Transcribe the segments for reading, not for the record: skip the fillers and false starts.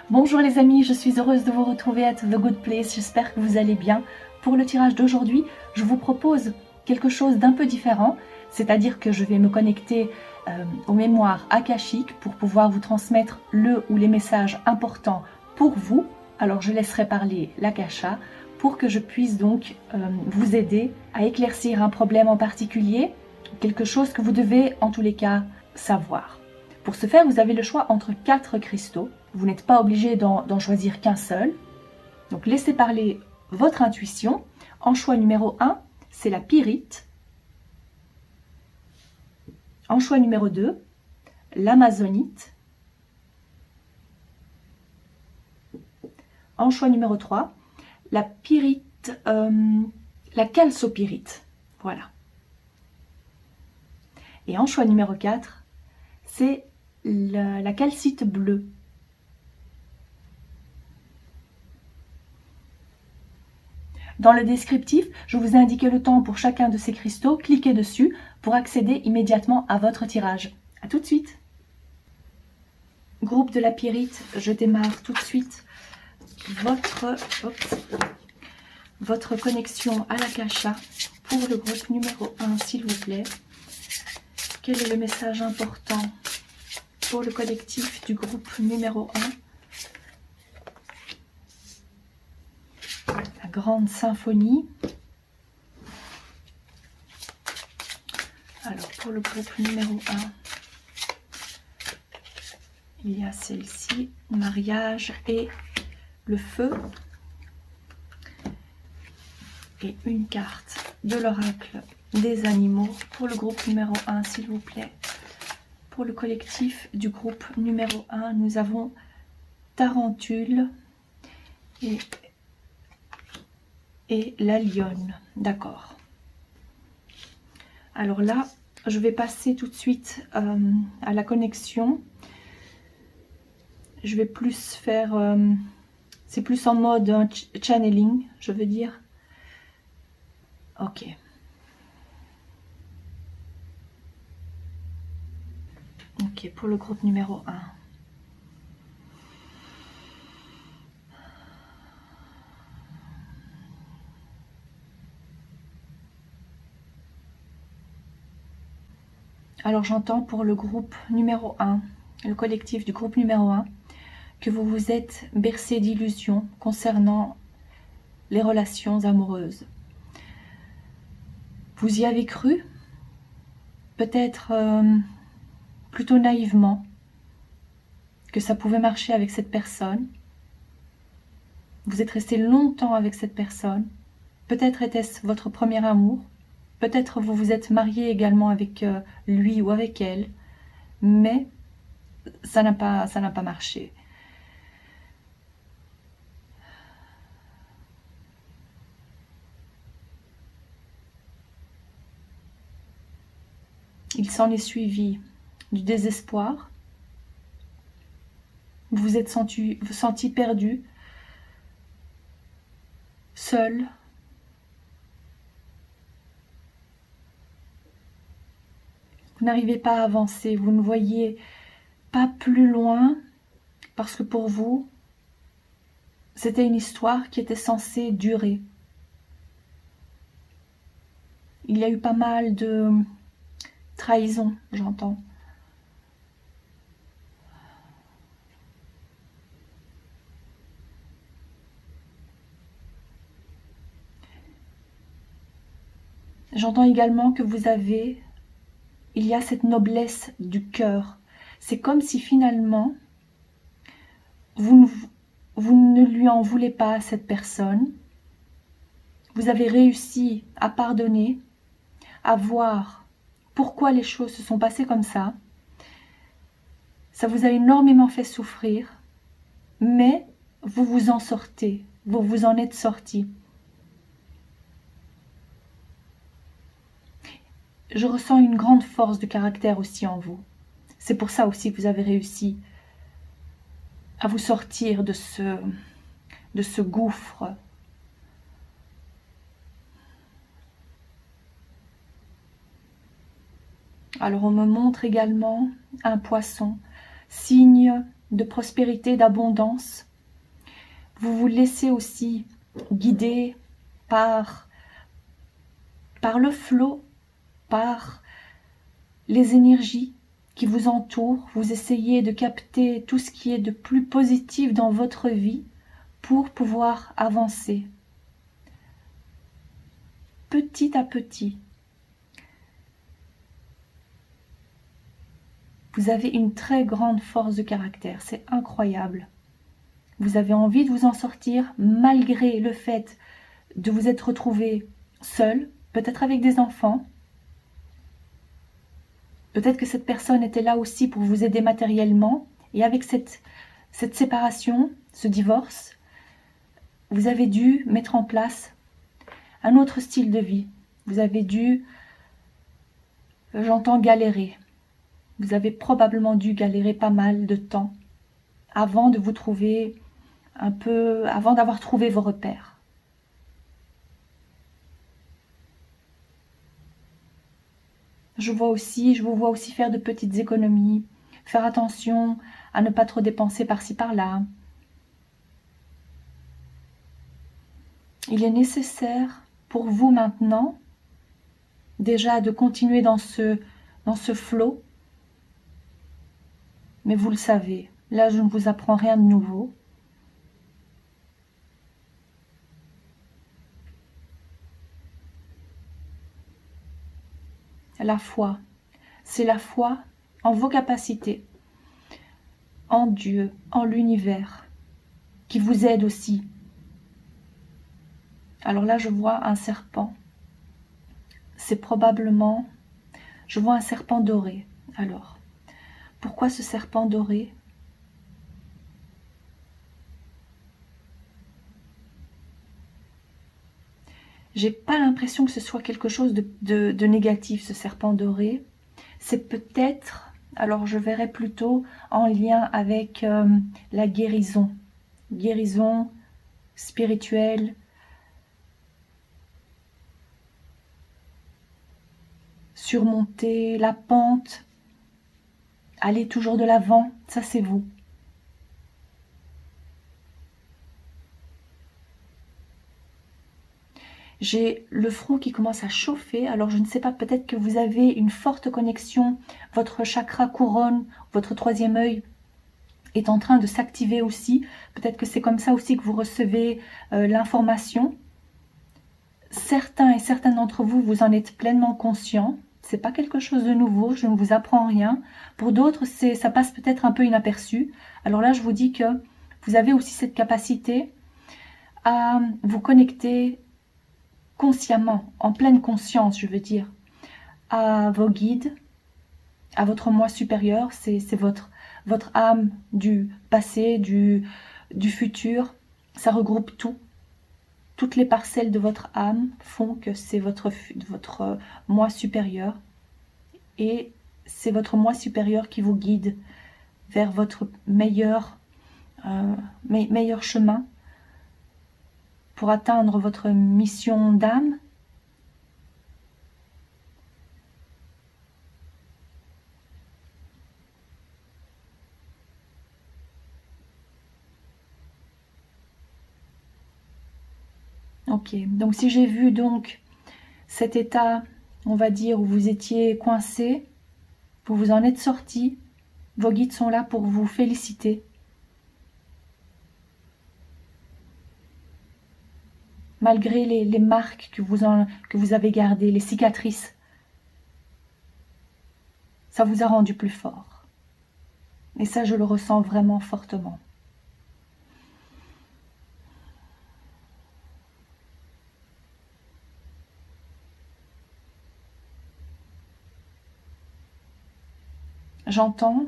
Bonjour les amis, je suis heureuse de vous retrouver à The Good Place, j'espère que vous allez bien. Pour le tirage d'aujourd'hui, je vous propose quelque chose d'un peu différent, c'est-à-dire que je vais me connecter aux mémoires akashiques pour pouvoir vous transmettre le ou les messages importants pour vous. Alors je laisserai parler l'akasha pour que je puisse donc vous aider à éclaircir un problème en particulier, quelque chose que vous devez en tous les cas savoir. Pour ce faire, vous avez le choix entre 4 cristaux. Vous n'êtes pas obligé d'en choisir qu'un seul. Donc laissez parler votre intuition. En choix numéro 1, c'est la pyrite. En choix numéro 2, l'amazonite. En choix numéro 3, la pyrite, la chalcopyrite. Voilà. Et en choix numéro 4, c'est la calcite bleue. Dans le descriptif, je vous ai indiqué le temps pour chacun de ces cristaux. Cliquez dessus pour accéder immédiatement à votre tirage. A tout de suite. Groupe de la pyrite, je démarre tout de suite votre connexion à l'akasha pour le groupe numéro 1, s'il vous plaît. Quel est le message important pour le collectif du groupe numéro 1? La grande symphonie. Alors pour le groupe numéro 1, il y a celle-ci, mariage et le feu. Et une carte de l'oracle des animaux pour le groupe numéro 1, s'il vous plaît. Pour le collectif du groupe numéro 1, nous avons Tarentule et la lionne. D'accord. Alors là, je vais passer tout de suite à la connexion. Je vais plus faire... c'est plus en mode channeling, je veux dire. Ok. Ok, pour le groupe numéro 1. Alors j'entends pour le groupe numéro 1, le collectif du groupe numéro 1, que vous vous êtes bercé d'illusions concernant les relations amoureuses. Vous y avez cru, peut-être plutôt naïvement, que ça pouvait marcher avec cette personne. Vous êtes resté longtemps avec cette personne. Peut-être était-ce votre premier amour. Peut-être vous vous êtes marié également avec lui ou avec elle. Mais ça n'a pas marché. Il s'en est suivi du désespoir. Vous vous êtes senti perdu, seul. Vous n'arrivez pas à avancer, vous ne voyez pas plus loin parce que pour vous, c'était une histoire qui était censée durer. Il y a eu pas mal de trahison, j'entends. J'entends également que il y a cette noblesse du cœur. C'est comme si finalement, vous ne lui en voulez pas à cette personne. Vous avez réussi à pardonner, à voir pourquoi les choses se sont passées comme ça. Ça vous a énormément fait souffrir, mais vous vous en sortez, vous vous en êtes sorti. Je ressens une grande force de caractère aussi en vous. C'est pour ça aussi que vous avez réussi à vous sortir de ce gouffre. Alors on me montre également un poisson, signe de prospérité, d'abondance. Vous vous laissez aussi guider par le flot, par les énergies qui vous entourent. Vous essayez de capter tout ce qui est de plus positif dans votre vie pour pouvoir avancer. Petit à petit, vous avez une très grande force de caractère, c'est incroyable. Vous avez envie de vous en sortir malgré le fait de vous être retrouvé seul, peut-être avec des enfants. Peut-être que cette personne était là aussi pour vous aider matériellement. Et avec cette séparation, ce divorce, vous avez dû mettre en place un autre style de vie. Vous avez dû, j'entends galérer. Vous avez probablement dû galérer pas mal de temps avant de vous trouver un peu, avant d'avoir trouvé vos repères. Je vous vois aussi faire de petites économies, faire attention à ne pas trop dépenser par-ci par-là. Il est nécessaire pour vous maintenant déjà de continuer dans ce flot, mais vous le savez, là je ne vous apprends rien de nouveau. La foi, c'est la foi en vos capacités, en Dieu, en l'univers, qui vous aide aussi. Alors là, je vois un serpent. C'est probablement... Je vois un serpent doré. Alors, pourquoi ce serpent doré? J'ai pas l'impression que ce soit quelque chose de négatif, ce serpent doré. C'est peut-être, alors je verrais plutôt en lien avec la guérison. Guérison spirituelle. Surmonter la pente. Aller toujours de l'avant, ça c'est vous. J'ai le front qui commence à chauffer, alors je ne sais pas, peut-être que vous avez une forte connexion, votre chakra couronne, votre troisième œil est en train de s'activer aussi, peut-être que c'est comme ça aussi que vous recevez l'information. Certains et certaines d'entre vous, vous en êtes pleinement conscients, c'est pas quelque chose de nouveau, je ne vous apprends rien. Pour d'autres, ça passe peut-être un peu inaperçu. Alors là, je vous dis que vous avez aussi cette capacité à vous connecter consciemment, en pleine conscience, je veux dire, à vos guides, à votre moi supérieur, c'est votre âme du passé, du futur, ça regroupe tout. Toutes les parcelles de votre âme font que c'est votre moi supérieur, et c'est votre moi supérieur qui vous guide vers votre meilleur chemin pour atteindre votre mission d'âme. Ok, donc si j'ai vu donc cet état, on va dire, où vous étiez coincé, vous vous en êtes sorti, vos guides sont là pour vous féliciter. Malgré les marques que vous avez gardées, les cicatrices, ça vous a rendu plus fort. Et ça, je le ressens vraiment fortement. J'entends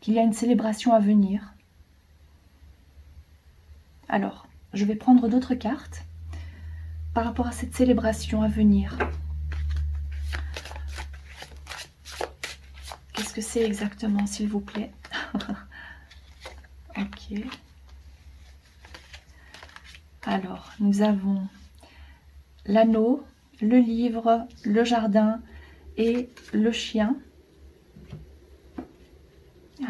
qu'il y a une célébration à venir. Alors, je vais prendre d'autres cartes par rapport à cette célébration à venir. Qu'est-ce que c'est exactement, s'il vous plaît? Ok. Alors, nous avons l'anneau, le livre, le jardin et le chien.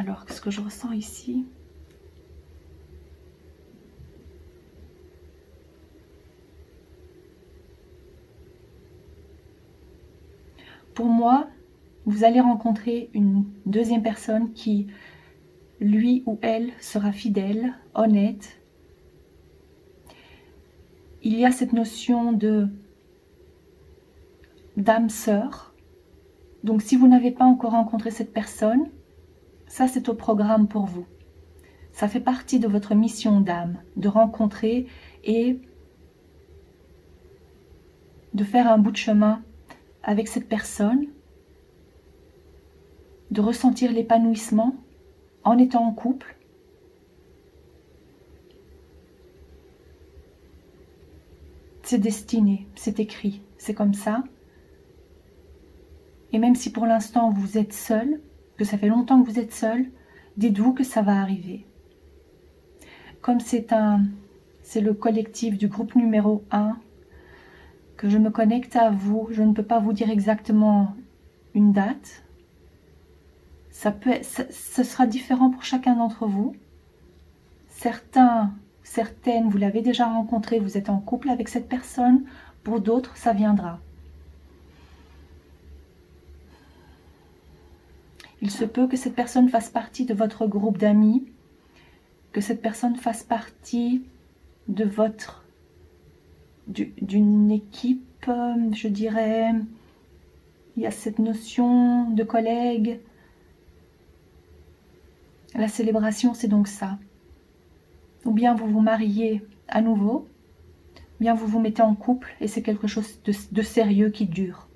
Alors, qu'est-ce que je ressens ici? Pour moi, vous allez rencontrer une deuxième personne qui, lui ou elle, sera fidèle, honnête. Il y a cette notion d'âme sœur. Donc si vous n'avez pas encore rencontré cette personne, ça c'est au programme pour vous. Ça fait partie de votre mission d'âme, de rencontrer et de faire un bout de chemin avec cette personne, de ressentir l'épanouissement en étant en couple. C'est destiné, c'est écrit, c'est comme ça. Et même si pour l'instant vous êtes seul, que ça fait longtemps que vous êtes seul, dites-vous que ça va arriver. Comme c'est le collectif du groupe numéro 1, que je me connecte à vous, je ne peux pas vous dire exactement une date. Ce sera différent pour chacun d'entre vous. Certaines, vous l'avez déjà rencontré, vous êtes en couple avec cette personne. Pour d'autres, ça viendra. Il se peut que cette personne fasse partie de votre groupe d'amis, que cette personne fasse partie de d'une équipe, je dirais. Il y a cette notion de collègue. La célébration, c'est donc ça. Ou bien vous vous mariez à nouveau, ou bien vous vous mettez en couple et c'est quelque chose de sérieux qui dure.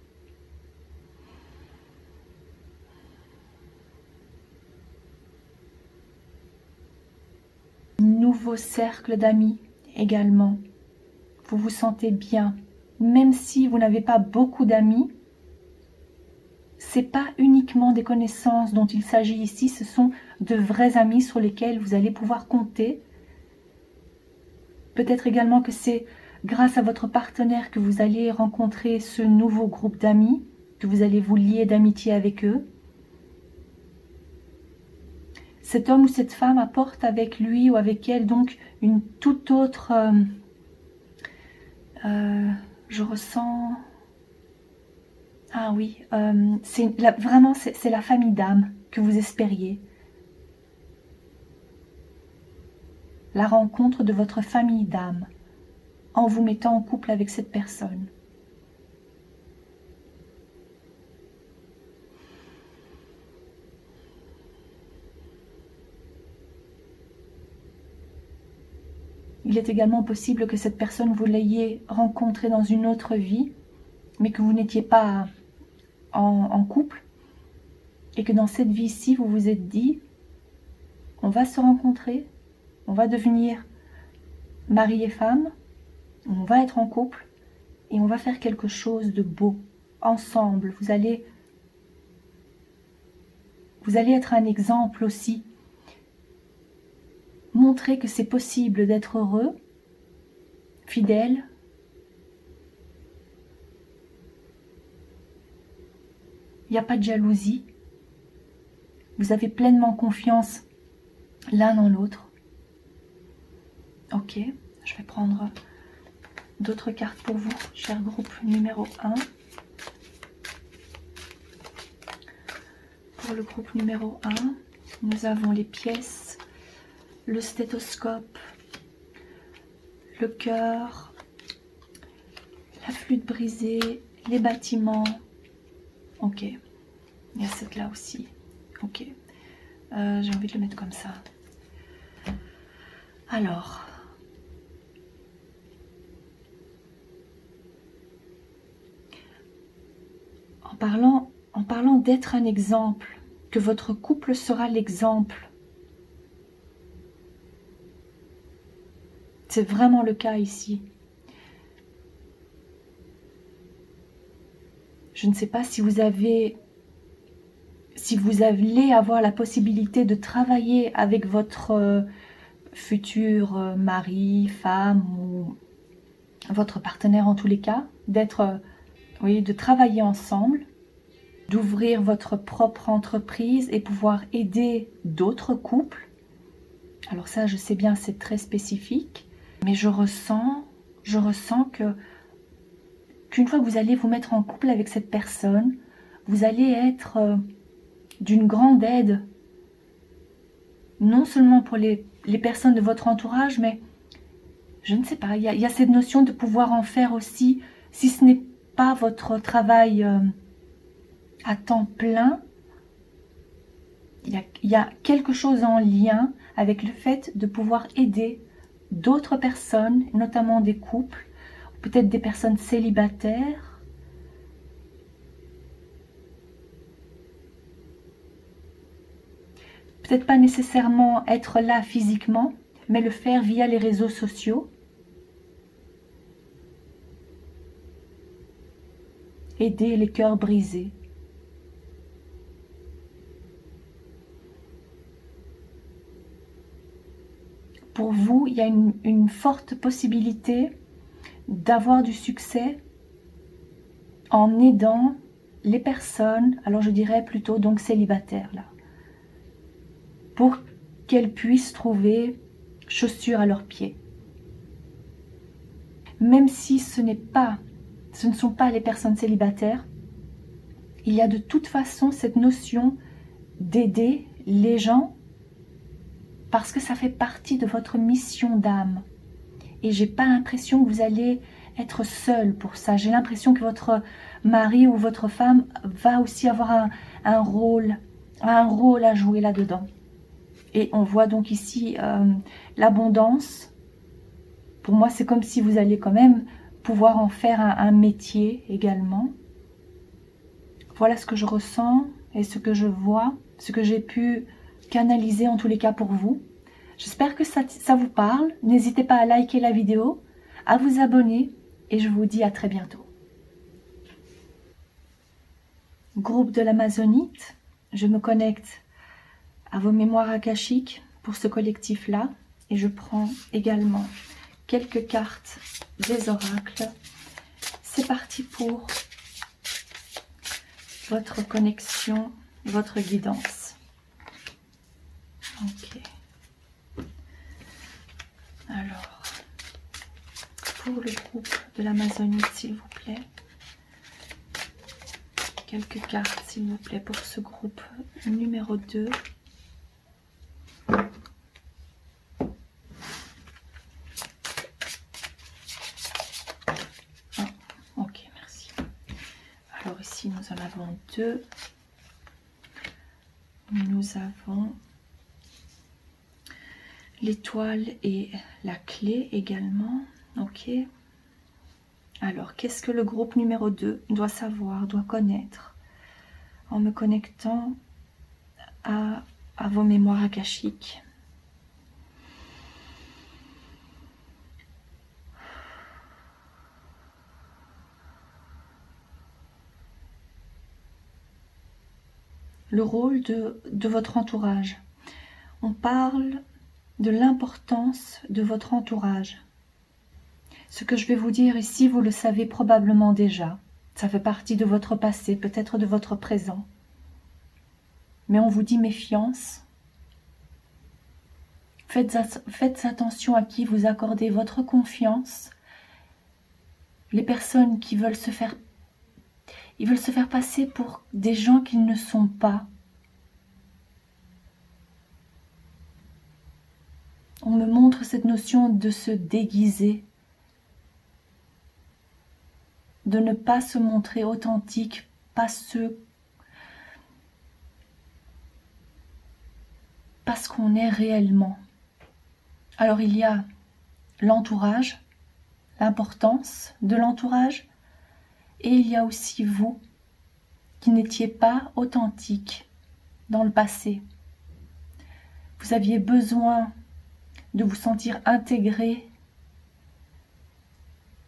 Nouveau cercle d'amis également. Vous vous sentez bien. Même si vous n'avez pas beaucoup d'amis, ce n'est pas uniquement des connaissances dont il s'agit ici, ce sont de vrais amis sur lesquels vous allez pouvoir compter. Peut-être également que c'est grâce à votre partenaire que vous allez rencontrer ce nouveau groupe d'amis, que vous allez vous lier d'amitié avec eux. Cet homme ou cette femme apporte avec lui ou avec elle donc une toute autre... je ressens... Ah oui, vraiment c'est la famille d'âme que vous espériez. La rencontre de votre famille d'âme en vous mettant en couple avec cette personne. Il est également possible que cette personne vous l'ayez rencontrée dans une autre vie, mais que vous n'étiez pas en couple, et que dans cette vie-ci, vous vous êtes dit, on va se rencontrer, on va devenir mari et femme, on va être en couple, et on va faire quelque chose de beau, ensemble. Vous allez être un exemple aussi. Montrer que c'est possible d'être heureux, fidèle, il n'y a pas de jalousie. Vous avez pleinement confiance l'un en l'autre. Ok, je vais prendre d'autres cartes pour vous, cher groupe numéro 1. Pour le groupe numéro 1, nous avons les pièces, le stéthoscope, le cœur, la flûte brisée, les bâtiments. Ok, il y a cette là aussi. Ok, j'ai envie de le mettre comme ça. Alors, en parlant d'être un exemple, que votre couple sera l'exemple. C'est vraiment le cas ici. Je ne sais pas si vous allez avoir la possibilité de travailler avec votre futur mari, femme ou votre partenaire en tous les cas, de travailler ensemble, d'ouvrir votre propre entreprise et pouvoir aider d'autres couples. Alors ça, je sais bien, c'est très spécifique, mais je ressens qu'une fois que vous allez vous mettre en couple avec cette personne, vous allez être d'une grande aide, non seulement pour les personnes de votre entourage, mais je ne sais pas, il y a cette notion de pouvoir en faire aussi, si ce n'est pas votre travail à temps plein, il y a quelque chose en lien avec le fait de pouvoir aider d'autres personnes, notamment des couples, peut-être des personnes célibataires. Peut-être pas nécessairement être là physiquement, mais le faire via les réseaux sociaux. Aider les cœurs brisés. Pour vous, il y a une forte possibilité d'avoir du succès en aidant les personnes, alors je dirais plutôt donc célibataires là, pour qu'elles puissent trouver chaussures à leurs pieds. Même si ce ne sont pas les personnes célibataires, il y a de toute façon cette notion d'aider les gens parce que ça fait partie de votre mission d'âme. Et j'ai pas l'impression que vous allez être seul pour ça. J'ai l'impression que votre mari ou votre femme va aussi avoir un rôle à jouer là-dedans. Et on voit donc ici l'abondance. Pour moi, c'est comme si vous alliez quand même pouvoir en faire un métier également. Voilà ce que je ressens et ce que je vois, ce que j'ai pu canaliser en tous les cas pour vous. J'espère que ça vous parle. N'hésitez pas à liker la vidéo, à vous abonner et je vous dis à très bientôt. Groupe de l'Amazonite, je me connecte à vos mémoires akashiques pour ce collectif-là et je prends également quelques cartes des oracles. C'est parti pour votre connexion, votre guidance. Ok. Alors, pour le groupe de l'Amazonite, s'il vous plaît. Quelques cartes, s'il vous plaît, pour ce groupe numéro 2. Ok, merci. Alors ici, nous en avons 2. Nous avons l'étoile et la clé également. Ok. Alors, qu'est-ce que le groupe numéro 2 doit savoir, doit connaître en me connectant à vos mémoires akashiques? Le rôle de votre entourage. On parle de l'importance de votre entourage. Ce que je vais vous dire ici, vous le savez probablement déjà. Ça fait partie de votre passé, peut-être de votre présent. Mais on vous dit méfiance. Faites attention à qui vous accordez votre confiance. Les personnes qui veulent se faire passer pour des gens qu'ils ne sont pas. On me montre cette notion de se déguiser, de ne pas se montrer authentique, parce qu'on est réellement. Alors il y a l'entourage, l'importance de l'entourage, et il y a aussi vous, qui n'étiez pas authentique dans le passé. Vous aviez besoin de vous sentir intégré,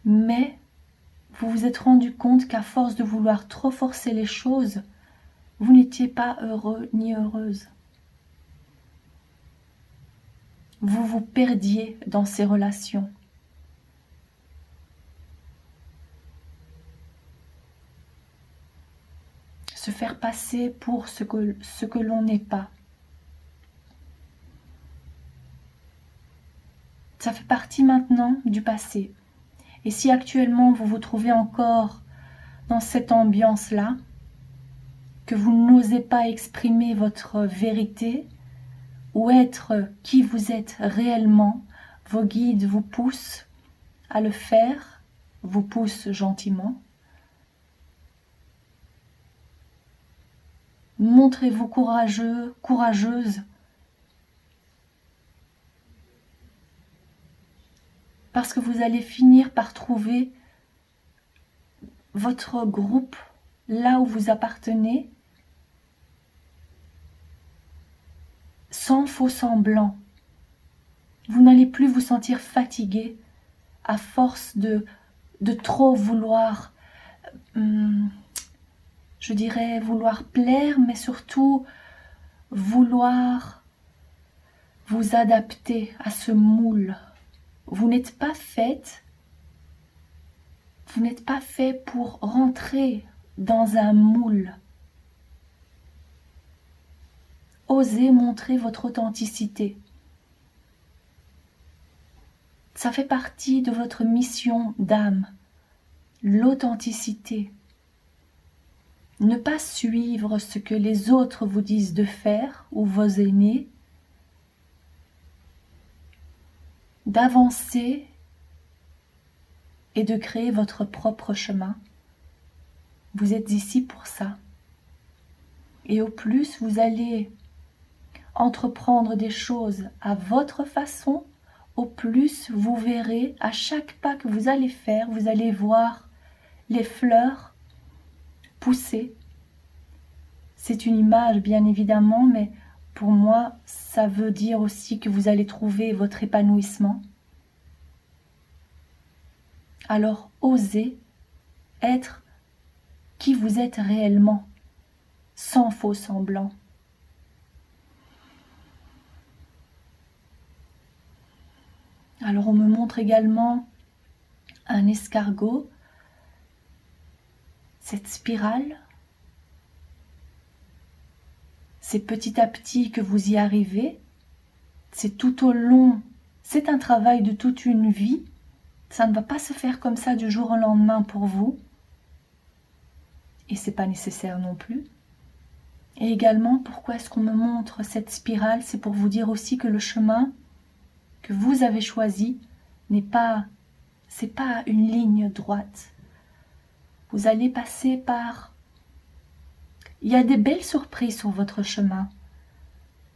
mais vous vous êtes rendu compte qu'à force de vouloir trop forcer les choses, vous n'étiez pas heureux ni heureuse. Vous vous perdiez dans ces relations. se faire passer pour ce que l'on n'est pas. Ça fait partie maintenant du passé. Et si actuellement vous vous trouvez encore dans cette ambiance-là, que vous n'osez pas exprimer votre vérité ou être qui vous êtes réellement, vos guides vous poussent à le faire, vous poussent gentiment. Montrez-vous courageux, courageuse, parce que vous allez finir par trouver votre groupe là où vous appartenez, sans faux semblant. Vous n'allez plus vous sentir fatigué à force de trop vouloir, je dirais vouloir plaire, mais surtout vouloir vous adapter à ce moule. Vous n'êtes pas faite, vous n'êtes pas fait pour rentrer dans un moule. Osez montrer votre authenticité. Ça fait partie de votre mission d'âme, l'authenticité. Ne pas suivre ce que les autres vous disent de faire ou vos aînés, d'avancer et de créer votre propre chemin. Vous êtes ici pour ça. Et au plus vous allez entreprendre des choses à votre façon, au plus vous verrez à chaque pas que vous allez faire, vous allez voir les fleurs pousser. C'est une image bien évidemment, mais pour moi ça veut dire aussi que vous allez trouver votre épanouissement. Alors osez être qui vous êtes réellement, sans faux semblant. Alors on me montre également un escargot, cette spirale. C'est petit à petit que vous y arrivez. C'est tout au long, c'est un travail de toute une vie. Ça ne va pas se faire comme ça du jour au lendemain pour vous. Et c'est pas nécessaire non plus. Et également, pourquoi est-ce qu'on me montre cette spirale? C'est pour vous dire aussi que le chemin que vous avez choisi c'est pas une ligne droite. Vous allez passer par... Il y a des belles surprises sur votre chemin.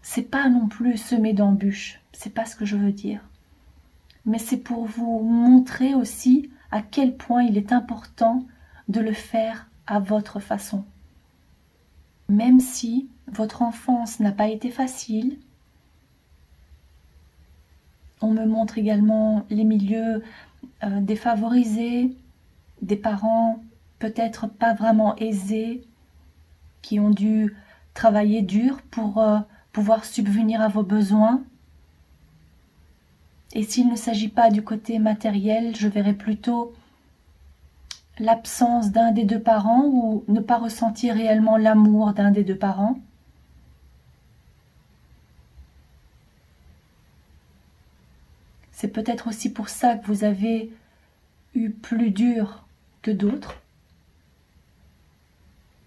C'est pas non plus semé d'embûches, c'est pas ce que je veux dire. Mais c'est pour vous montrer aussi à quel point il est important de le faire à votre façon. Même si votre enfance n'a pas été facile, on me montre également les milieux défavorisés, des parents peut-être pas vraiment aisés, qui ont dû travailler dur pour pouvoir subvenir à vos besoins. Et s'il ne s'agit pas du côté matériel, je verrai plutôt l'absence d'un des deux parents ou ne pas ressentir réellement l'amour d'un des deux parents. C'est peut-être aussi pour ça que vous avez eu plus dur que d'autres,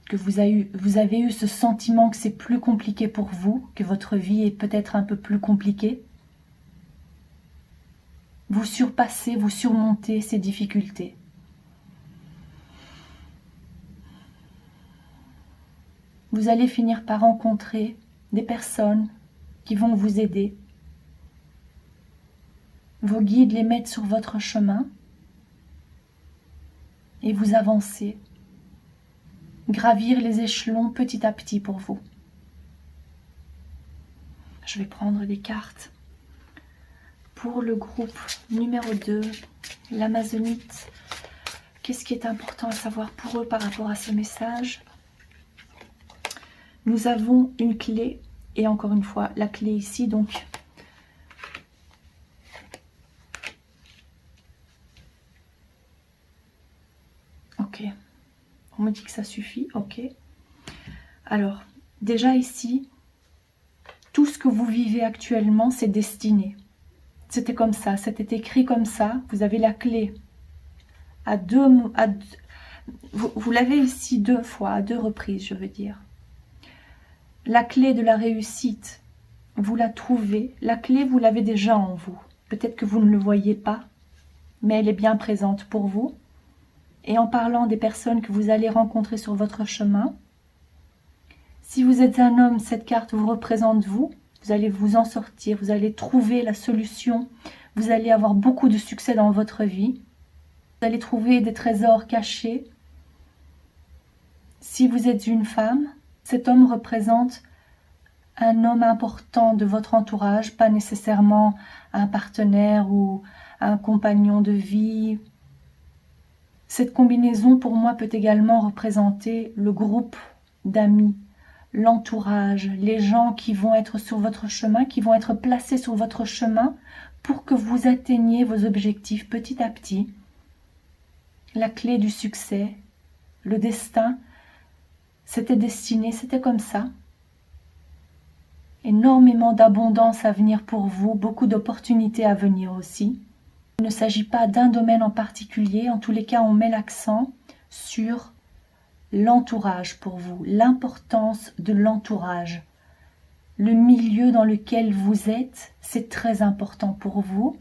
que vous avez eu ce sentiment que c'est plus compliqué pour vous, que votre vie est peut-être un peu plus compliquée. Vous surpassez, vous surmontez ces difficultés. Vous allez finir par rencontrer des personnes qui vont vous aider. Vos guides les mettent sur votre chemin et vous avancez. Gravir les échelons petit à petit pour vous. Je vais prendre des cartes pour le groupe numéro 2, l'Amazonite. Qu'est-ce qui est important à savoir pour eux par rapport à ce message? Nous avons une clé, et encore une fois, la clé ici, donc ok. On me dit que ça suffit, ok. Alors, déjà ici, tout ce que vous vivez actuellement, c'est destiné. C'était comme ça, c'était écrit comme ça. Vous avez la clé vous l'avez ici 2 fois, à 2 reprises, je veux dire. La clé de la réussite, vous la trouvez. La clé, vous l'avez déjà en vous. Peut-être que vous ne le voyez pas, mais elle est bien présente pour vous. Et en parlant des personnes que vous allez rencontrer sur votre chemin, si vous êtes un homme, cette carte vous représente vous. Vous allez vous en sortir, vous allez trouver la solution. Vous allez avoir beaucoup de succès dans votre vie. Vous allez trouver des trésors cachés. Si vous êtes une femme, cet homme représente un homme important de votre entourage, pas nécessairement un partenaire ou un compagnon de vie. Cette combinaison, pour moi, peut également représenter le groupe d'amis, l'entourage, les gens qui vont être sur votre chemin, qui vont être placés sur votre chemin pour que vous atteigniez vos objectifs petit à petit. La clé du succès, le destin, c'était destiné, c'était comme ça. Énormément d'abondance à venir pour vous, beaucoup d'opportunités à venir aussi. Il ne s'agit pas d'un domaine en particulier, en tous les cas on met l'accent sur l'entourage pour vous, l'importance de l'entourage. Le milieu dans lequel vous êtes, c'est très important pour vous.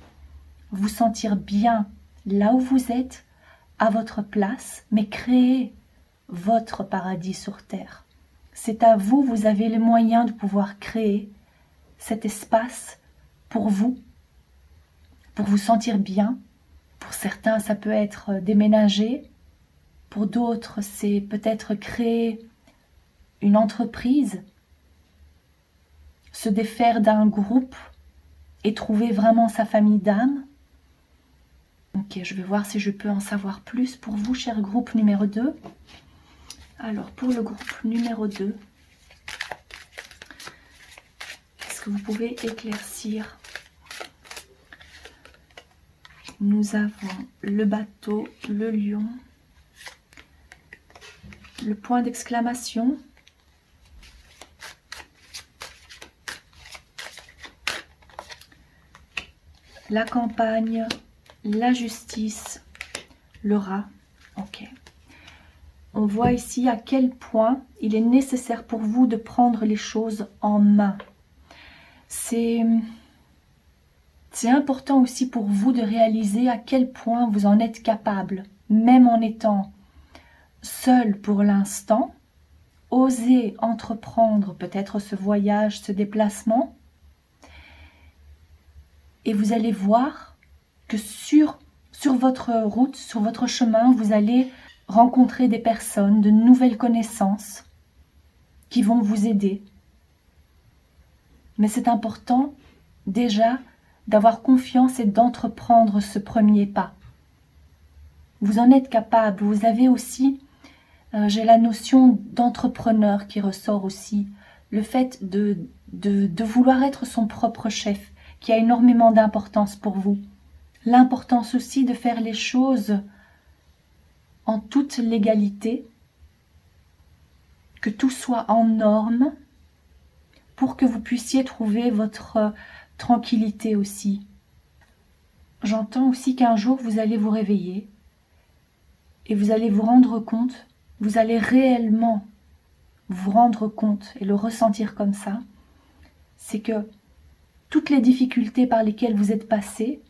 Vous sentir bien là où vous êtes, à votre place, mais créer votre paradis sur terre. C'est à vous, vous avez les moyens de pouvoir créer cet espace pour vous sentir bien. Pour certains, ça peut être déménager. Pour d'autres, c'est peut-être créer une entreprise, se défaire d'un groupe et trouver vraiment sa famille d'âme. Ok, je vais voir si je peux en savoir plus pour vous, cher groupe numéro 2. Alors, pour le groupe numéro 2, est-ce que vous pouvez éclaircir? Nous avons le bateau, le lion, le point d'exclamation, la campagne, la justice, le rat. Ok. On voit ici à quel point il est nécessaire pour vous de prendre les choses en main. C'est important aussi pour vous de réaliser à quel point vous en êtes capable, même en étant seul pour l'instant. Osez entreprendre peut-être ce voyage, ce déplacement. Et vous allez voir que sur votre route, sur votre chemin, vous allez rencontrer des personnes, de nouvelles connaissances qui vont vous aider. Mais c'est important déjà d'avoir confiance et d'entreprendre ce premier pas. Vous en êtes capable, vous avez aussi, j'ai la notion d'entrepreneur qui ressort aussi, le fait de vouloir être son propre chef, qui a énormément d'importance pour vous. L'importance aussi de faire les choses en toute légalité, que tout soit en norme, pour que vous puissiez trouver votre tranquillité aussi. J'entends aussi qu'un jour vous allez vous réveiller et vous allez vous rendre compte, vous allez réellement vous rendre compte et le ressentir comme ça, c'est que toutes les difficultés par lesquelles vous êtes passé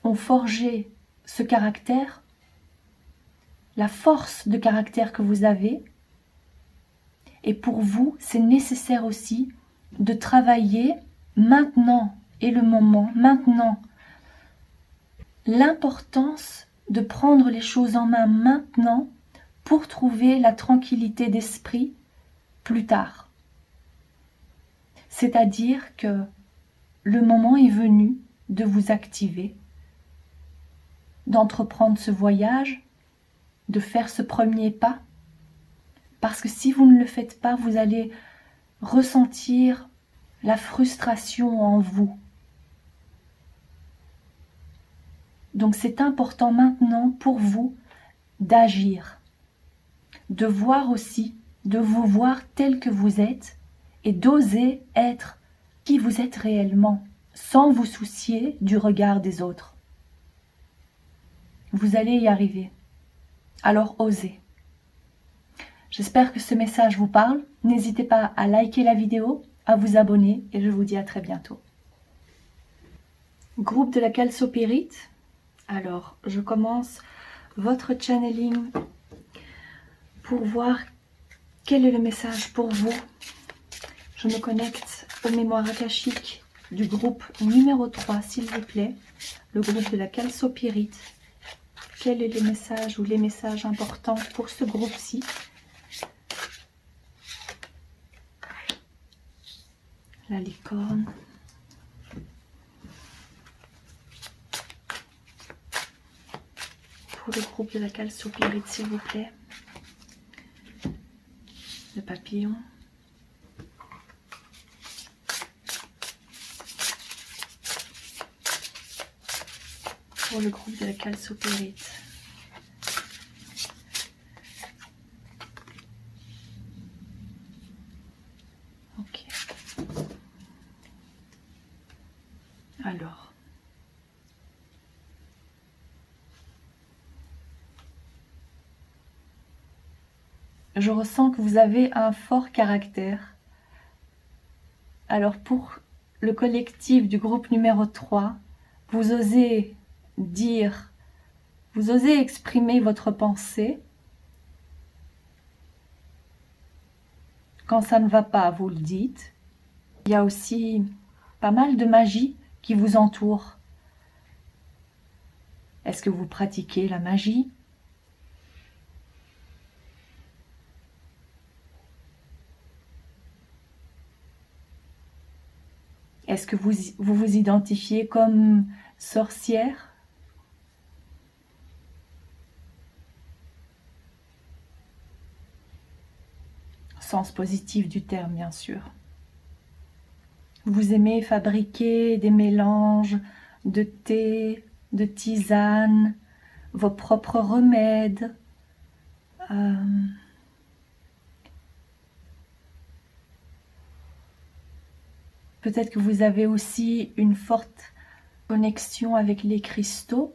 ont forgé ce caractère, la force de caractère que vous avez. Et pour vous, c'est nécessaire aussi de travailler maintenant et le moment, maintenant. L'importance de prendre les choses en main maintenant pour trouver la tranquillité d'esprit plus tard. C'est-à-dire que le moment est venu de vous activer, d'entreprendre ce voyage, de faire ce premier pas. Parce que si vous ne le faites pas, vous allez ressentir la frustration en vous. Donc c'est important maintenant pour vous d'agir, de voir aussi de vous voir tel que vous êtes et d'oser être qui vous êtes réellement, sans vous soucier du regard des autres. Vous allez y arriver. Alors osez. J'espère que ce message vous parle. N'hésitez pas à liker la vidéo, à vous abonner et je vous dis à très bientôt. Groupe de la calsopyrite. Alors, je commence votre channeling pour voir quel est le message pour vous. Je me connecte aux mémoires akashiques du groupe numéro 3, s'il vous plaît. Le groupe de la calsopyrite. Quel est le message ou les messages importants pour ce groupe-ci? La licorne. Pour le groupe de la calsopyrite, s'il vous plaît. Le papillon. Pour le groupe de la calsopyrite. Ok. Alors. Je ressens que vous avez un fort caractère. Alors pour le collectif du groupe numéro 3, vous osez dire, vous osez exprimer votre pensée. Quand ça ne va pas, vous le dites. Il y a aussi pas mal de magie qui vous entoure. Est-ce que vous pratiquez la magie? Est-ce que vous vous identifiez comme sorcière? Sens positif du terme, bien sûr. Vous aimez fabriquer des mélanges de thé, de tisane, vos propres remèdes. Peut-être que vous avez aussi une forte connexion avec les cristaux.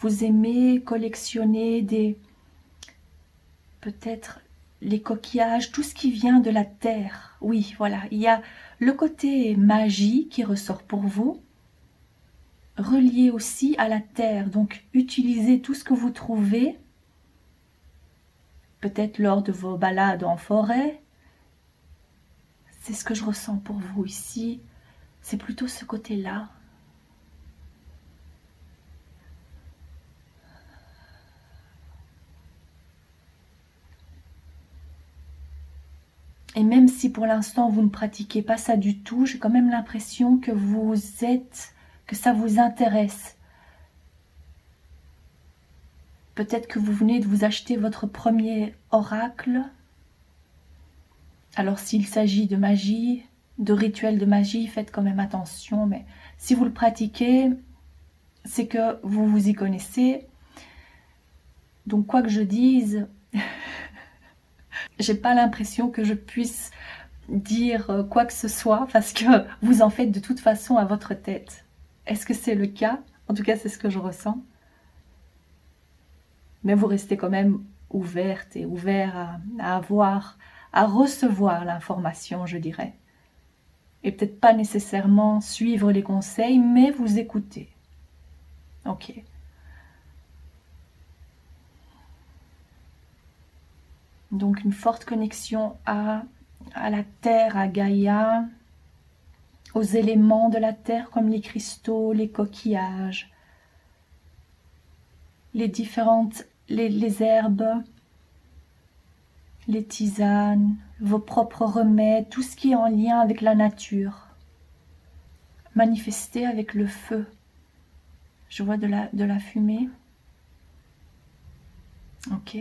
Vous aimez collectionner peut-être les coquillages, tout ce qui vient de la terre. Oui, voilà, il y a le côté magie qui ressort pour vous, relié aussi à la terre. Donc, utilisez tout ce que vous trouvez, peut-être lors de vos balades en forêt. C'est ce que je ressens pour vous ici. C'est plutôt ce côté-là. Et même si pour l'instant vous ne pratiquez pas ça du tout, j'ai quand même l'impression que que ça vous intéresse. Peut-être que vous venez de vous acheter votre premier oracle. Alors s'il s'agit de magie, de rituels de magie, faites quand même attention. Mais si vous le pratiquez, c'est que vous vous y connaissez. Donc quoi que je dise, j'ai pas l'impression que je puisse dire quoi que ce soit parce que vous en faites de toute façon à votre tête. Est-ce que c'est le cas? En tout cas, c'est ce que je ressens. Mais vous restez quand même ouverte et ouvert à recevoir l'information, je dirais. Et peut-être pas nécessairement suivre les conseils, mais vous écoutez. Ok. Donc une forte connexion à la terre, à Gaïa, aux éléments de la terre comme les cristaux, les coquillages, les herbes, les tisanes, vos propres remèdes, tout ce qui est en lien avec la nature. Manifestez avec le feu. Je vois de la fumée. Ok.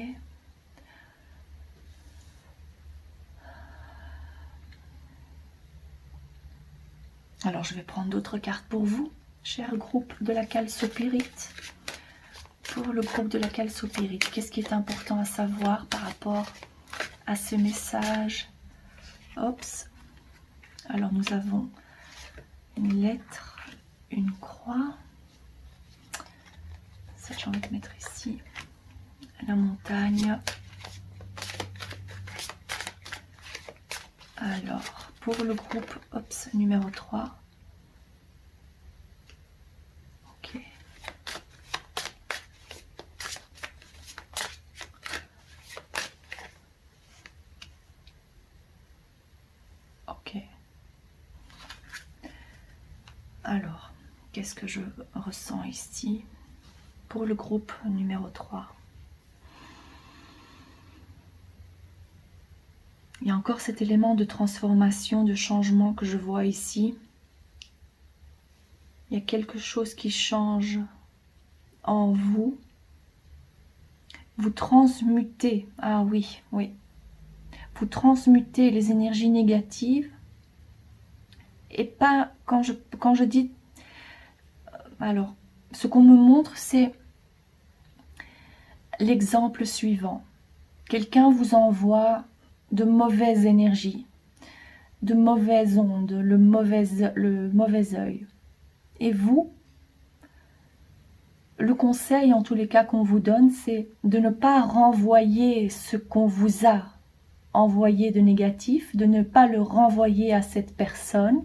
Alors je vais prendre d'autres cartes pour vous, cher groupe de la calsopyrite. Pour le groupe de la Calsopyrite, qu'est-ce qui est important à savoir par rapport à ce message? Ops. Alors nous avons une lettre, une croix. Ça, j'ai envie de mettre ici. La montagne. Alors, pour le groupe, ops, numéro 3. Ok. Ok. Alors, qu'est-ce que je ressens ici pour le groupe numéro 3? Il y a encore cet élément de transformation, de changement que je vois ici. Il y a quelque chose qui change en vous. Vous transmutez, ah oui, oui. Vous transmutez les énergies négatives. Et pas, quand je dis... Alors, ce qu'on me montre, c'est l'exemple suivant. Quelqu'un vous envoie de mauvaises énergies, de mauvaises ondes, le mauvais œil. Et vous, le conseil en tous les cas qu'on vous donne, c'est de ne pas renvoyer ce qu'on vous a envoyé de négatif, de ne pas le renvoyer à cette personne,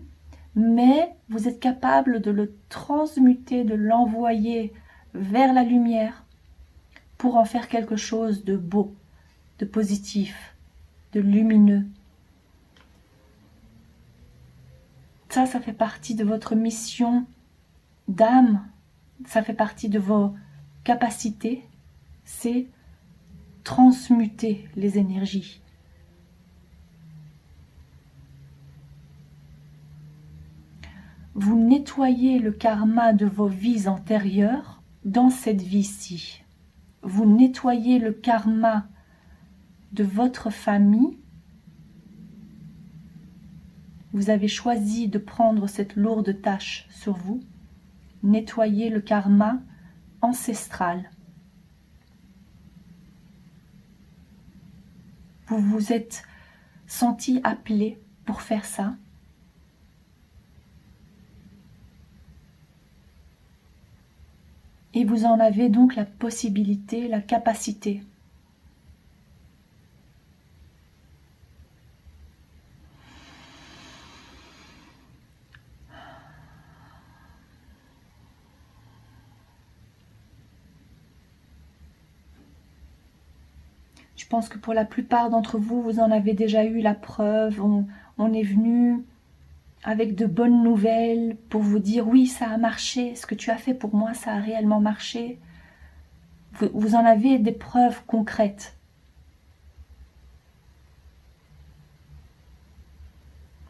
mais vous êtes capable de le transmuter, de l'envoyer vers la lumière pour en faire quelque chose de beau, de positif, de lumineux. Ça fait partie de votre mission d'âme, ça fait partie de vos capacités, c'est transmuter les énergies. Vous nettoyez le karma de vos vies antérieures dans cette vie-ci. Vous nettoyez le karma de votre famille. Vous avez choisi de prendre cette lourde tâche sur vous. Nettoyer le karma ancestral. Vous vous êtes senti appelé pour faire ça. Et vous en avez donc la possibilité, la capacité. Je pense que pour la plupart d'entre vous, vous en avez déjà eu la preuve. On est venu avec de bonnes nouvelles pour vous dire oui, ça a marché, ce que tu as fait pour moi, ça a réellement marché. Vous en avez des preuves concrètes.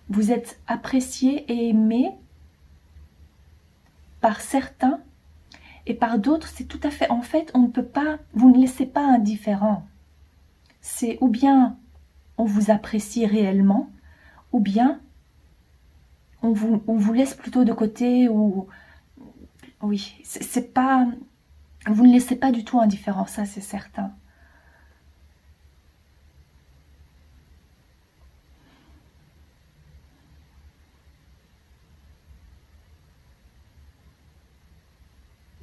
Vous êtes apprécié et aimé par certains et par d'autres, c'est tout à fait... En fait, on ne peut pas... Vous ne laissez pas indifférent. C'est ou bien on vous apprécie réellement, ou bien on vous laisse plutôt de côté, ou... Oui, c'est pas... Vous ne laissez pas du tout indifférent, ça c'est certain.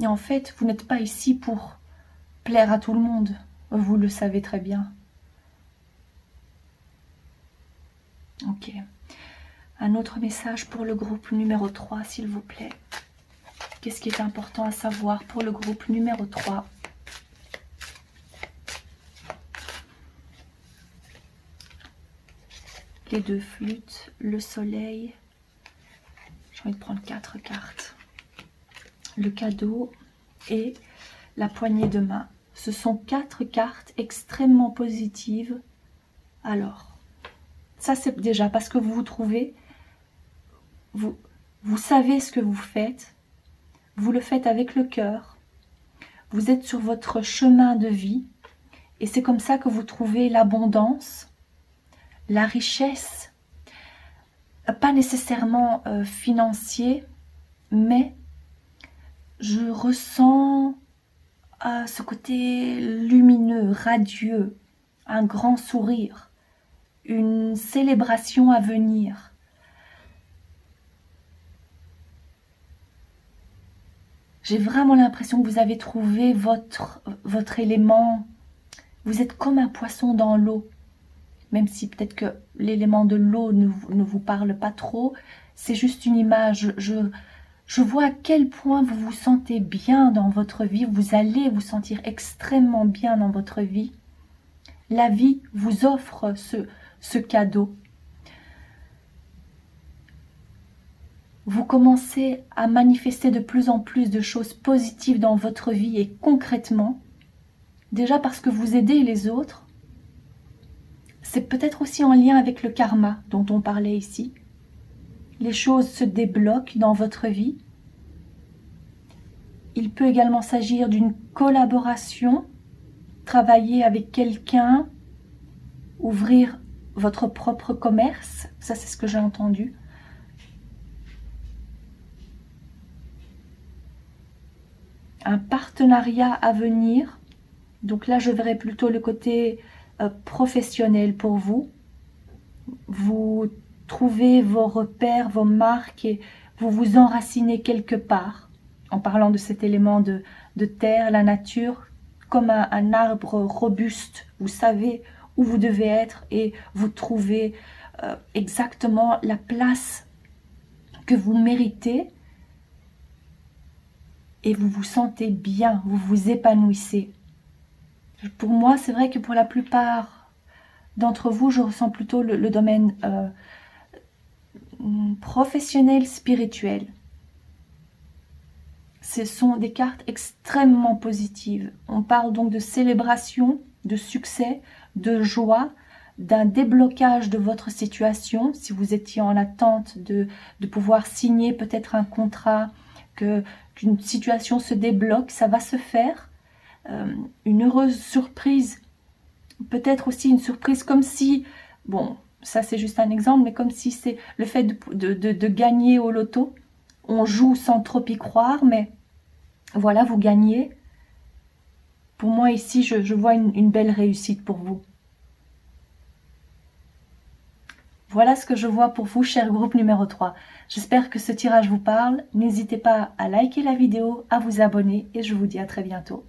Et en fait, vous n'êtes pas ici pour plaire à tout le monde. Vous le savez très bien. Ok. Un autre message pour le groupe numéro 3, s'il vous plaît. Qu'est-ce qui est important à savoir pour le groupe numéro 3? Les deux flûtes, le soleil. J'ai envie de prendre 4 cartes. Le cadeau et la poignée de main. Ce sont 4 cartes extrêmement positives. Alors, ça c'est déjà parce que vous vous trouvez, vous savez ce que vous faites, vous le faites avec le cœur, vous êtes sur votre chemin de vie et c'est comme ça que vous trouvez l'abondance, la richesse, pas nécessairement financier, mais je ressens ce côté lumineux, radieux, un grand sourire, une célébration à venir. J'ai vraiment l'impression que vous avez trouvé votre élément. Vous êtes comme un poisson dans l'eau. Même si peut-être que l'élément de l'eau ne vous parle pas trop. C'est juste une image. Je vois à quel point vous vous sentez bien dans votre vie. Vous allez vous sentir extrêmement bien dans votre vie. La vie vous offre ce cadeau. Vous commencez à manifester de plus en plus de choses positives dans votre vie et concrètement, déjà parce que vous aidez les autres, c'est peut-être aussi en lien avec le karma dont on parlait ici. Les choses se débloquent dans votre vie. Il peut également s'agir d'une collaboration, travailler avec quelqu'un, ouvrir votre propre commerce, ça c'est ce que j'ai entendu. Un partenariat à venir. Donc là, je verrai plutôt le côté professionnel pour vous. Vous trouvez vos repères, vos marques et vous vous enracinez quelque part. En parlant de cet élément de terre, la nature, comme un arbre robuste. Vous savez où vous devez être et vous trouvez exactement la place que vous méritez. Et vous vous sentez bien, vous vous épanouissez. Pour moi, c'est vrai que pour la plupart d'entre vous, je ressens plutôt le domaine professionnel, spirituel. Ce sont des cartes extrêmement positives. On parle donc de célébration, de succès, de joie, d'un déblocage de votre situation. Si vous étiez en attente de pouvoir signer peut-être un contrat, qu'une situation se débloque, ça va se faire. Une heureuse surprise, peut-être aussi une surprise comme si, bon, ça c'est juste un exemple, mais comme si c'est le fait de gagner au loto. On joue sans trop y croire, mais voilà, vous gagnez. Pour moi ici, je vois une belle réussite pour vous. Voilà ce que je vois pour vous, cher groupe numéro 3. J'espère que ce tirage vous parle. N'hésitez pas à liker la vidéo, à vous abonner et je vous dis à très bientôt.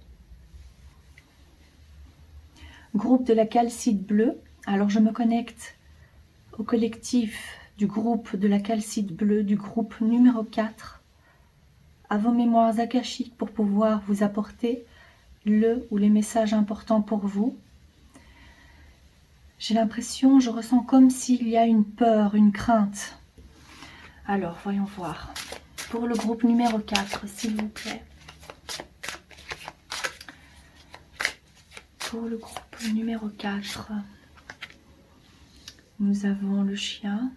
Groupe de la calcite bleue. Alors je me connecte au collectif du groupe de la calcite bleue, du groupe numéro 4, à vos mémoires akashiques pour pouvoir vous apporter le ou les messages importants pour vous. J'ai l'impression, je ressens comme s'il y a une peur, une crainte. Alors, voyons voir. Pour le groupe numéro 4, s'il vous plaît. Pour le groupe numéro 4, nous avons le chien.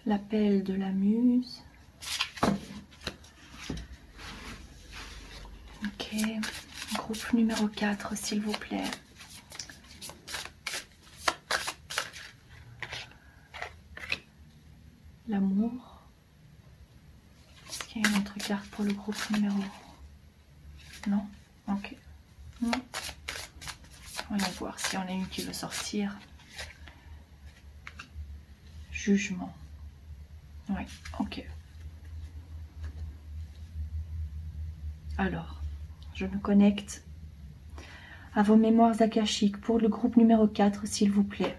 L'appel de la muse. Ok. Groupe numéro 4, s'il vous plaît. L'amour. Est-ce qu'il y a une autre carte pour le groupe numéro? Non? Ok. Non. Voyons voir s'il y en a une qui veut sortir. Jugement. Oui, ok. Alors, je me connecte à vos mémoires akashiques pour le groupe numéro 4, s'il vous plaît.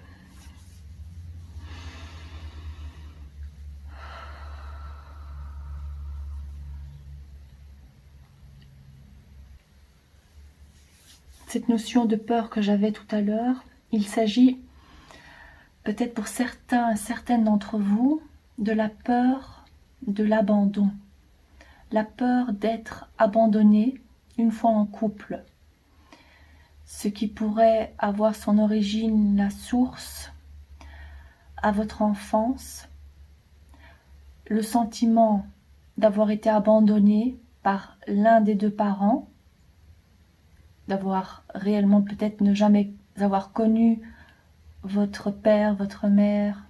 Cette notion de peur que j'avais tout à l'heure, il s'agit peut-être pour certaines d'entre vous de la peur de l'abandon. La peur d'être abandonné une fois en couple. Ce qui pourrait avoir son origine, la source, à votre enfance. Le sentiment d'avoir été abandonné par l'un des deux parents, d'avoir réellement peut-être ne jamais avoir connu votre père, votre mère.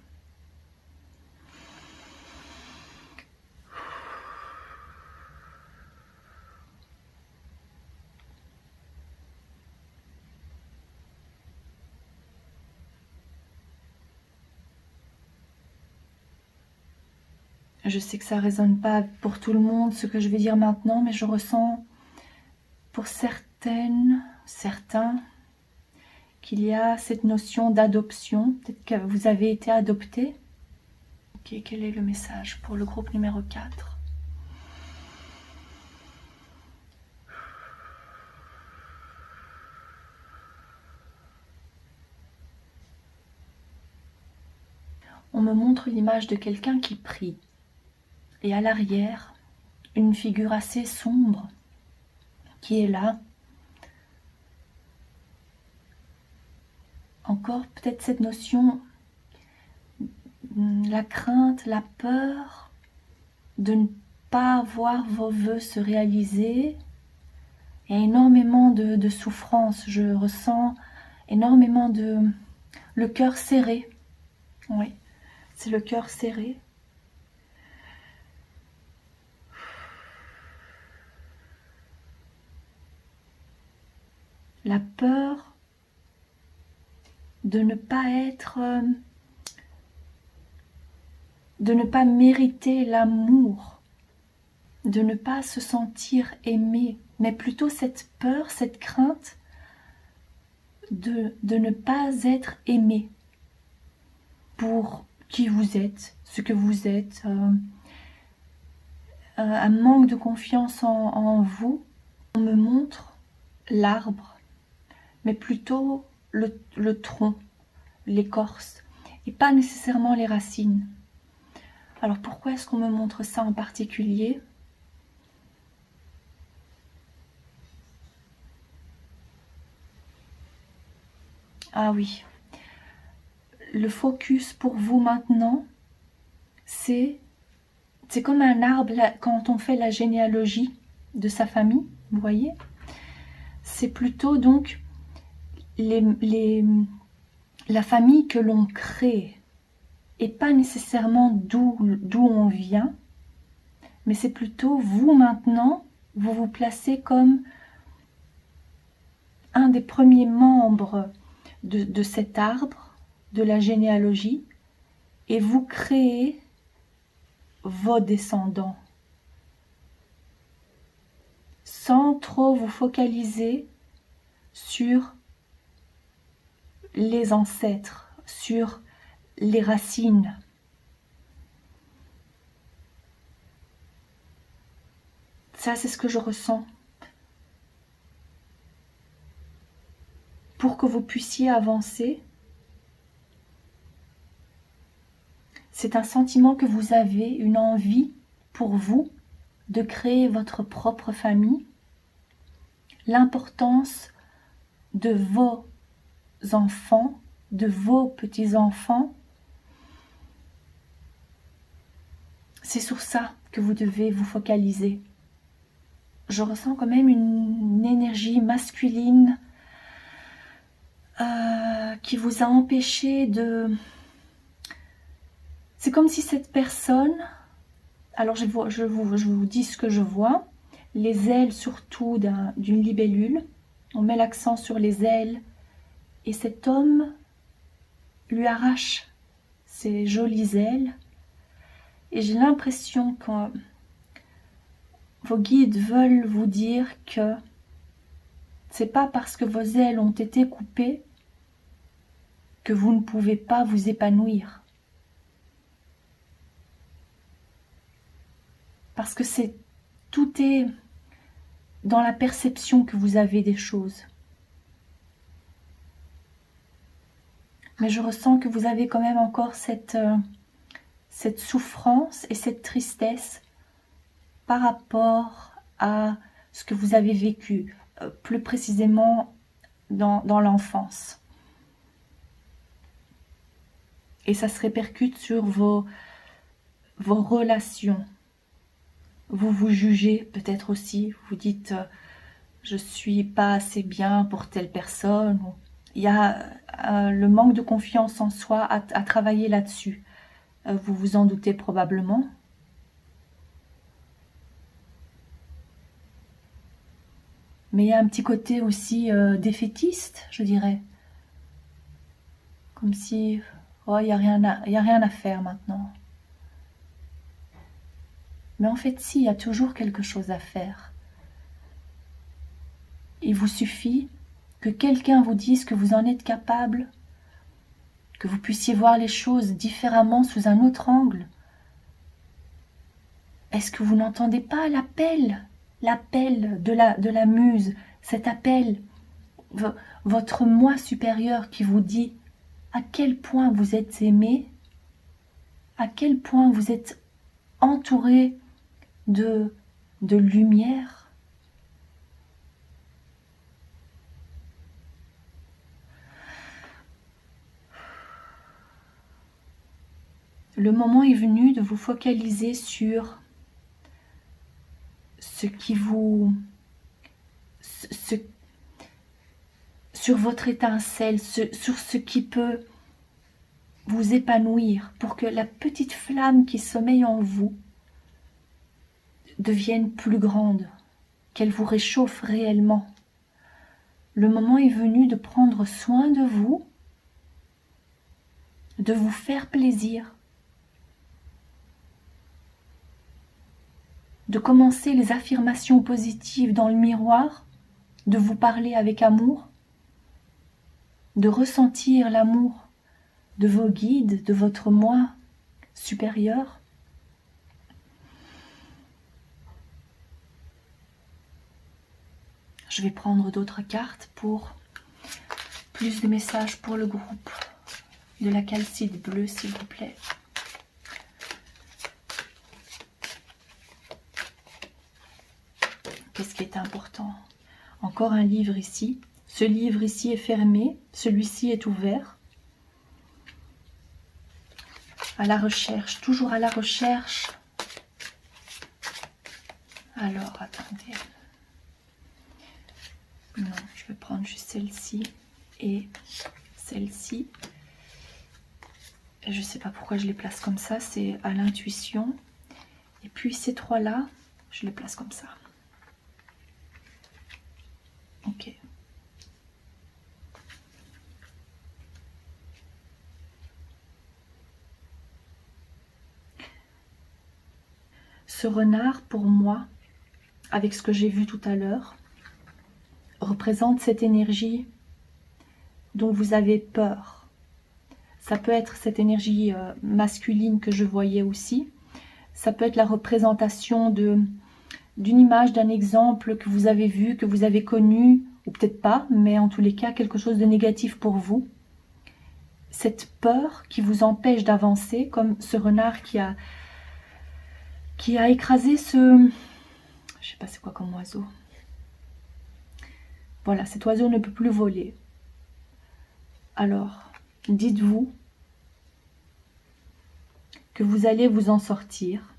Je sais que ça ne résonne pas pour tout le monde ce que je vais dire maintenant, mais je ressens pour certaines, certains, qu'il y a cette notion d'adoption. Peut-être que vous avez été adopté. Ok, quel est le message pour le groupe numéro 4? On me montre l'image de quelqu'un qui prie. Et à l'arrière, une figure assez sombre qui est là. Encore peut-être cette notion, la crainte, la peur de ne pas voir vos vœux se réaliser. Il y a énormément de souffrance, je ressens énormément le cœur serré. Oui, c'est le cœur serré. La peur de ne pas être, de ne pas mériter l'amour, de ne pas se sentir aimé, mais plutôt cette peur, cette crainte de ne pas être aimé pour qui vous êtes, ce que vous êtes, un manque de confiance en vous. On me montre l'arbre, mais plutôt le tronc, l'écorce, et pas nécessairement les racines. Alors pourquoi est-ce qu'on me montre ça en particulier? Ah oui, le focus pour vous maintenant, c'est comme un arbre quand on fait la généalogie de sa famille, vous voyez? C'est plutôt donc la famille que l'on crée, et pas nécessairement d'où on vient, mais c'est plutôt vous maintenant, vous vous placez comme un des premiers membres de cet arbre, de la généalogie, et vous créez vos descendants, sans trop vous focaliser sur les ancêtres, sur les racines. Ça, c'est ce que je ressens. Pour que vous puissiez avancer, c'est un sentiment que vous avez, une envie pour vous de créer votre propre famille, l'importance de vos enfants, de vos petits-enfants. C'est sur ça que vous devez vous focaliser. Je ressens quand même une énergie masculine qui vous a empêché de... C'est comme si cette personne... Alors je vous dis ce que je vois. Les ailes surtout d'une libellule. On met l'accent sur les ailes. Et cet homme lui arrache ses jolies ailes. Et j'ai l'impression que vos guides veulent vous dire que c'est pas parce que vos ailes ont été coupées que vous ne pouvez pas vous épanouir. Parce que tout est dans la perception que vous avez des choses. Mais je ressens que vous avez quand même encore cette souffrance et cette tristesse par rapport à ce que vous avez vécu, plus précisément dans l'enfance. Et ça se répercute sur vos relations. Vous vous jugez peut-être aussi, vous dites je suis pas assez bien pour telle personne, Il y a le manque de confiance en soi à travailler là-dessus. Vous vous en doutez probablement. Mais il y a un petit côté aussi défaitiste, je dirais. Comme si, oh, il n'y a rien à faire maintenant. Mais en fait, si, il y a toujours quelque chose à faire. Il vous suffit que quelqu'un vous dise que vous en êtes capable, que vous puissiez voir les choses différemment sous un autre angle. Est-ce que vous n'entendez pas l'appel de la muse, cet appel, votre moi supérieur qui vous dit à quel point vous êtes aimé, à quel point vous êtes entouré de lumière. Le moment est venu de vous focaliser sur ce qui vous... sur votre étincelle, sur ce qui peut vous épanouir pour que la petite flamme qui sommeille en vous devienne plus grande, qu'elle vous réchauffe réellement. Le moment est venu de prendre soin de vous faire plaisir, de commencer les affirmations positives dans le miroir, de vous parler avec amour, de ressentir l'amour de vos guides, de votre moi supérieur. Je vais prendre d'autres cartes pour plus de messages pour le groupe de la calcite bleue, s'il vous plaît. Qu'est-ce qui est important? Encore un livre ici. Ce livre ici est fermé, celui-ci est ouvert. À la recherche, toujours à la recherche. Alors, attendez. Non, je vais prendre juste celle-ci et celle-ci. Je ne sais pas pourquoi je les place comme ça, c'est à l'intuition. Et puis ces trois-là, je les place comme ça. Ok. Ce renard, pour moi, avec ce que j'ai vu tout à l'heure, représente cette énergie dont vous avez peur. Ça peut être cette énergie masculine que je voyais aussi. Ça peut être la représentation d'une image, d'un exemple que vous avez vu, que vous avez connu, ou peut-être pas, mais en tous les cas, quelque chose de négatif pour vous. Cette peur qui vous empêche d'avancer, comme ce renard qui a écrasé ce... Je sais pas c'est quoi comme oiseau. Voilà, cet oiseau ne peut plus voler. Alors, dites-vous que vous allez vous en sortir,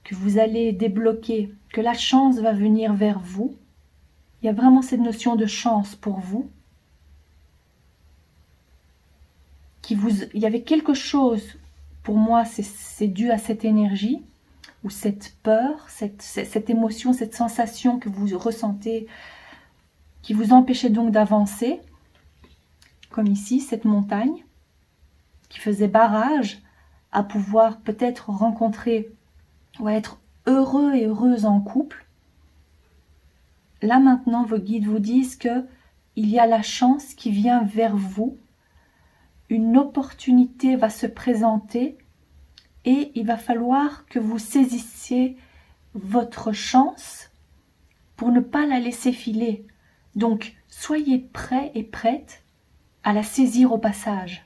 que vous allez débloquer, que la chance va venir vers vous. Il y a vraiment cette notion de chance pour vous. Il y avait quelque chose, pour moi, c'est dû à cette énergie, ou cette peur, cette émotion, cette sensation que vous ressentez, qui vous empêchait donc d'avancer, comme ici, cette montagne, qui faisait barrage à pouvoir peut-être rencontrer ou à être heureux et heureuse en couple. Là maintenant, vos guides vous disent que il y a la chance qui vient vers vous, une opportunité va se présenter et il va falloir que vous saisissiez votre chance pour ne pas la laisser filer. Donc, soyez prêts et prêtes à la saisir au passage.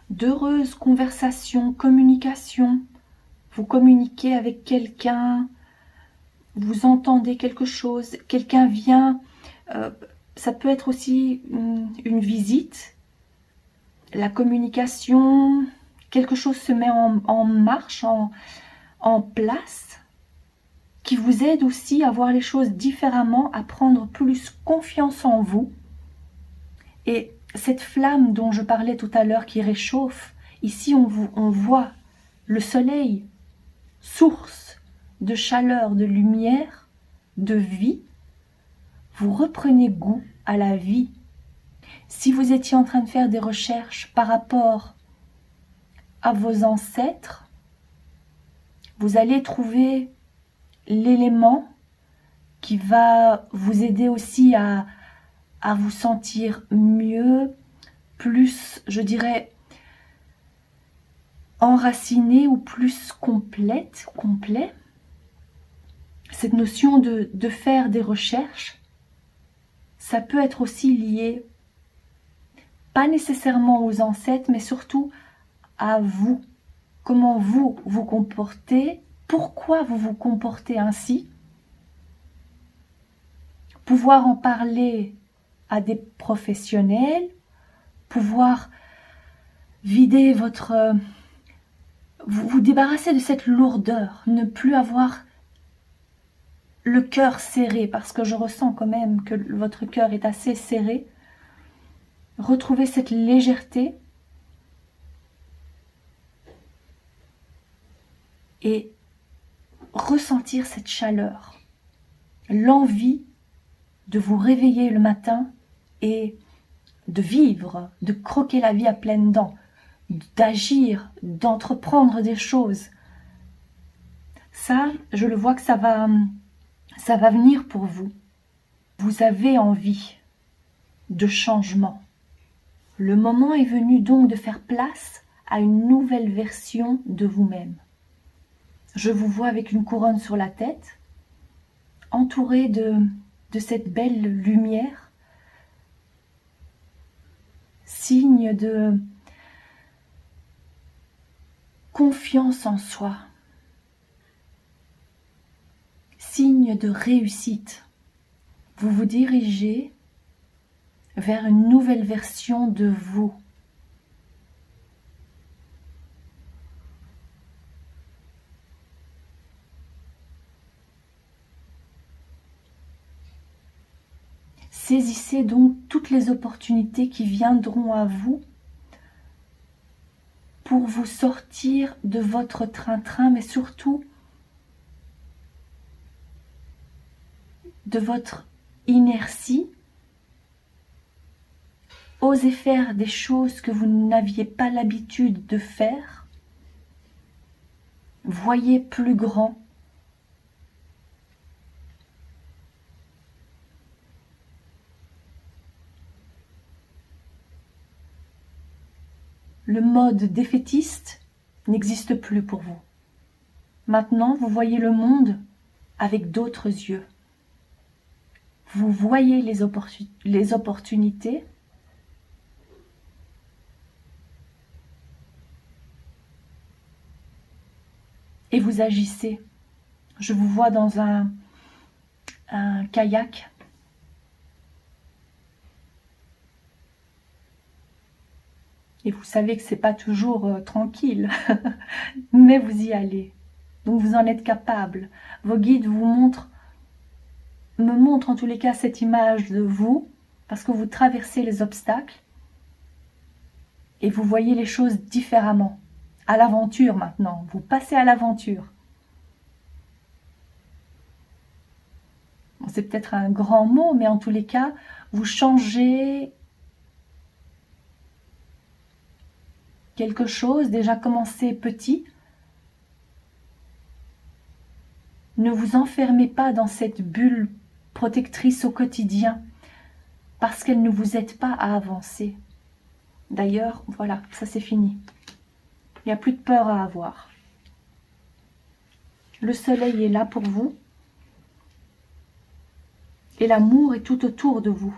D'heureuses conversations, communications, vous communiquez avec quelqu'un, vous entendez quelque chose, quelqu'un vient, ça peut être aussi une visite, la communication, quelque chose se met en marche, en place, qui vous aide aussi à voir les choses différemment, à prendre plus confiance en vous. Et cette flamme dont je parlais tout à l'heure qui réchauffe, ici on voit le soleil, source de chaleur, de lumière, de vie. Vous reprenez goût à la vie. Si vous étiez en train de faire des recherches par rapport à vos ancêtres, vous allez trouver l'élément qui va vous aider aussi à vous sentir mieux, plus, je dirais, enraciné ou plus complet. Cette notion de faire des recherches, ça peut être aussi lié, pas nécessairement aux ancêtres, mais surtout à vous. Comment vous vous comportez, pourquoi vous vous comportez ainsi. Pouvoir en parler à des professionnels, pouvoir vider votre... vous débarrasser de cette lourdeur, ne plus avoir le cœur serré, parce que je ressens quand même que votre cœur est assez serré. Retrouver cette légèreté et ressentir cette chaleur, l'envie de vous réveiller le matin et de vivre, de croquer la vie à pleines dents, d'agir, d'entreprendre des choses. Ça, je le vois que ça va venir pour vous. Vous avez envie de changement. Le moment est venu donc de faire place à une nouvelle version de vous-même. Je vous vois avec une couronne sur la tête, entouré de cette belle lumière, signe de confiance en soi, signe de réussite. Vous vous dirigez vers une nouvelle version de vous. Saisissez donc toutes les opportunités qui viendront à vous pour vous sortir de votre train-train, mais surtout de votre inertie. Osez faire des choses que vous n'aviez pas l'habitude de faire. Voyez plus grand. Le mode défaitiste n'existe plus pour vous. Maintenant, vous voyez le monde avec d'autres yeux. Vous voyez les opportunités. Et vous agissez. Je vous vois dans un kayak. Et vous savez que c'est pas toujours tranquille, mais vous y allez. Donc vous en êtes capable. Vos guides me montrent en tous les cas cette image de vous, parce que vous traversez les obstacles et vous voyez les choses différemment. À l'aventure maintenant, vous passez à l'aventure. Bon, c'est peut-être un grand mot, mais en tous les cas, vous changez quelque chose, déjà commencez petit. Ne vous enfermez pas dans cette bulle protectrice au quotidien, parce qu'elle ne vous aide pas à avancer. D'ailleurs, voilà, ça c'est fini. Il n'y a plus de peur à avoir. Le soleil est là pour vous. Et l'amour est tout autour de vous.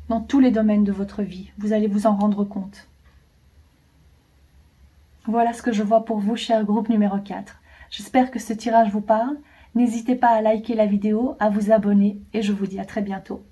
Dans tous les domaines de votre vie, vous allez vous en rendre compte. Voilà ce que je vois pour vous, cher groupe numéro 4. J'espère que ce tirage vous parle. N'hésitez pas à liker la vidéo, à vous abonner et je vous dis à très bientôt.